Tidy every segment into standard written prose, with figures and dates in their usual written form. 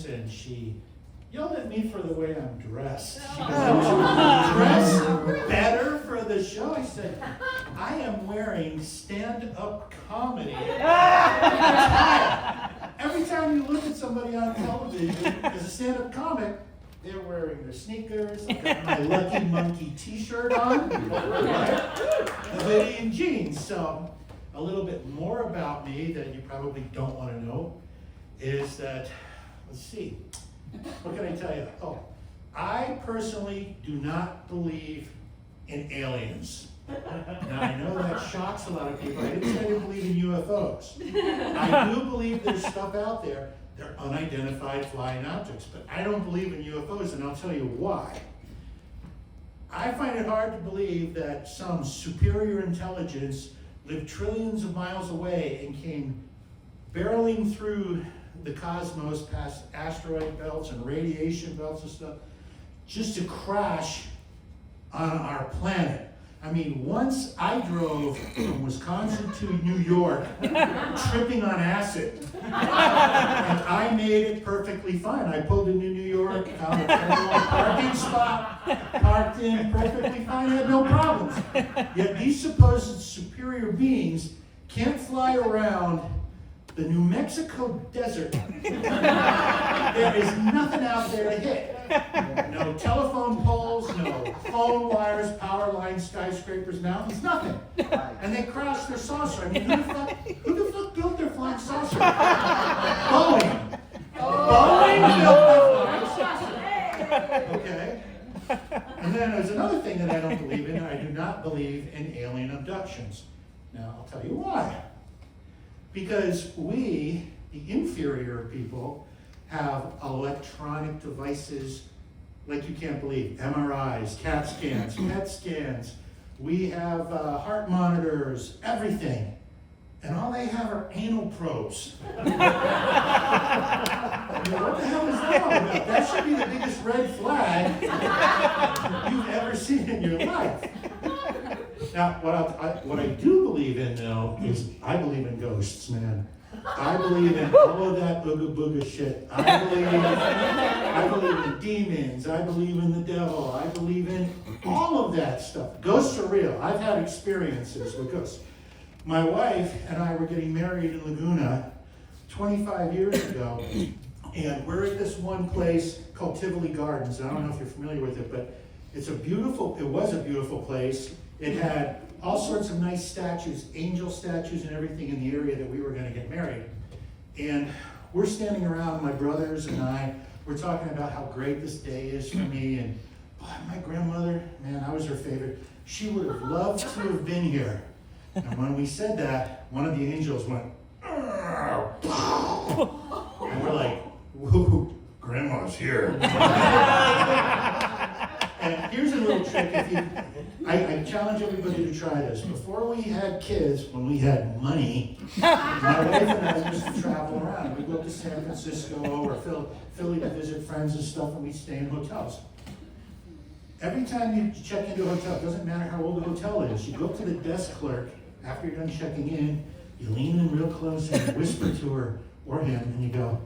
Christmas, and she yelled at me for the way I'm dressed. She goes, "Dress better for the show." I said, "I am wearing stand-up comedy attire." Every time you look at somebody on television as a stand-up comic, they're wearing their sneakers. I've got my Lucky Monkey t-shirt on, right? A hoodie and jeans. So a little bit more about me that you probably don't want to know is that, let's see, what can I tell you? Oh, I personally do not believe in aliens. Now, I know that shocks a lot of people. I didn't say I didn't believe in UFOs. I do believe there's stuff out there. They're unidentified flying objects, but I don't believe in UFOs, and I'll tell you why. I find it hard to believe that some superior intelligence lived trillions of miles away and came barreling through the cosmos past asteroid belts and radiation belts and stuff just to crash on our planet. I mean, once I drove from Wisconsin to New York, tripping on acid, and I made it perfectly fine. I pulled into New York, found a parking spot, parked in perfectly fine, had no problems. Yet these supposed superior beings can't fly around the New Mexico desert. There is nothing out there to hit. No telephone poles, no phone wires, power lines, skyscrapers, mountains, nothing. And they crashed their saucer. I mean, who the fuck built their flying saucer? Boeing. Boeing built their flying saucer. Okay. And then there's another thing that I don't believe in. I do not believe in alien abductions. Now, I'll tell you why. Because we, the inferior people, have electronic devices like you can't believe. MRIs, CAT scans, PET scans. We have heart monitors, everything. And all they have are anal probes. I mean, what the hell is that all about? That should be the biggest red flag you've ever seen in your life. Now, what I do believe in, though, is I believe in ghosts, man. I believe in all of that booga booga shit. I believe in demons. I believe in the devil. I believe in all of that stuff. Ghosts are real. I've had experiences with ghosts. My wife and I were getting married in Laguna 25 years ago, and we're at this one place called Tivoli Gardens. I don't know if you're familiar with it, but it was a beautiful place. It had all sorts of nice statues, angel statues and everything in the area that we were going to get married. And we're standing around, my brothers and I, we're talking about how great this day is for me. And boy, my grandmother, man, I was her favorite. She would have loved to have been here. And when we said that, one of the angels went, and we're like, whoa, Grandma's here. And here's a little trick. I challenge everybody to try this. Before we had kids, when we had money, my wife and I used to travel around. We'd go to San Francisco or Philly to visit friends and stuff, and we'd stay in hotels. Every time you check into a hotel, it doesn't matter how old the hotel is, you go up to the desk clerk after you're done checking in, you lean in real close and you whisper to her or him, and you go,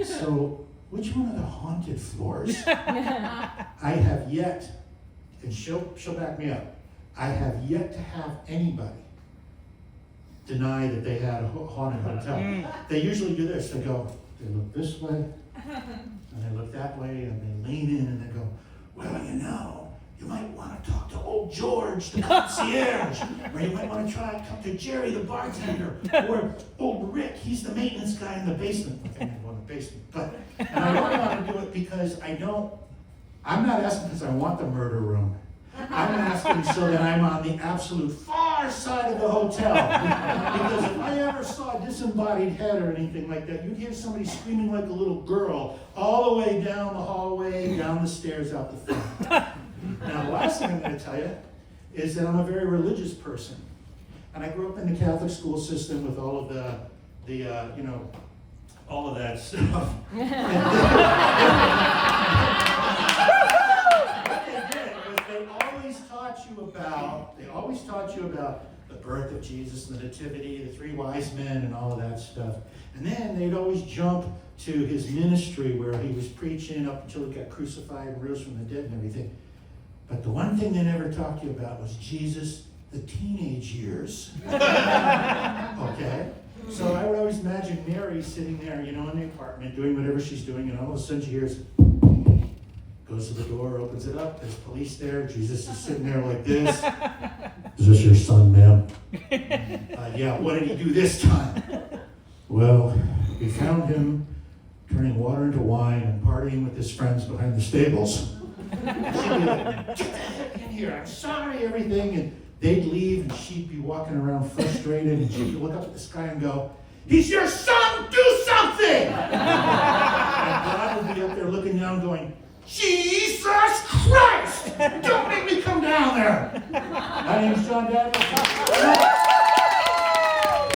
"So, which one of the haunted floors?" I have yet, and she'll back me up, I have yet to have anybody deny that they had a haunted hotel. They usually do this. They go, they look this way, and they look that way, and they lean in, and they go, "Well, you know, you might want to talk to old George, the concierge, or you might want to try to talk to Jerry, the bartender, or old Rick, he's the maintenance guy in the basement." I think I go in the basement, and I don't want to do it because I'm not asking because I want the murder room. I'm asking so that I'm on the absolute far side of the hotel. Because if I ever saw a disembodied head or anything like that, you'd hear somebody screaming like a little girl all the way down the hallway, down the stairs, out the front. Now, the last thing I'm going to tell you is that I'm a very religious person. And I grew up in the Catholic school system with all of all of that stuff. What they did was they always taught you about the birth of Jesus, the nativity, the three wise men, and all of that stuff. And then they'd always jump to his ministry where he was preaching up until he got crucified and rose from the dead and everything. But the one thing they never talked to you about was Jesus, the teenage years. Okay? So I would always imagine Mary sitting there, in the apartment, doing whatever she's doing, and all of a sudden she hears, goes to the door, opens it up, there's police there, Jesus is sitting there like this. Is this your son, ma'am? Yeah, what did he do this time? Well, we found him turning water into wine and partying with his friends behind the stables. She'd be like, get the heck in here, I'm sorry, everything. And they'd leave and she'd be walking around frustrated and she'd look up at the sky and go, he's your son, do something! And God would be up there looking down going, Jesus Christ! Don't make me come down there! My name's John Daniels.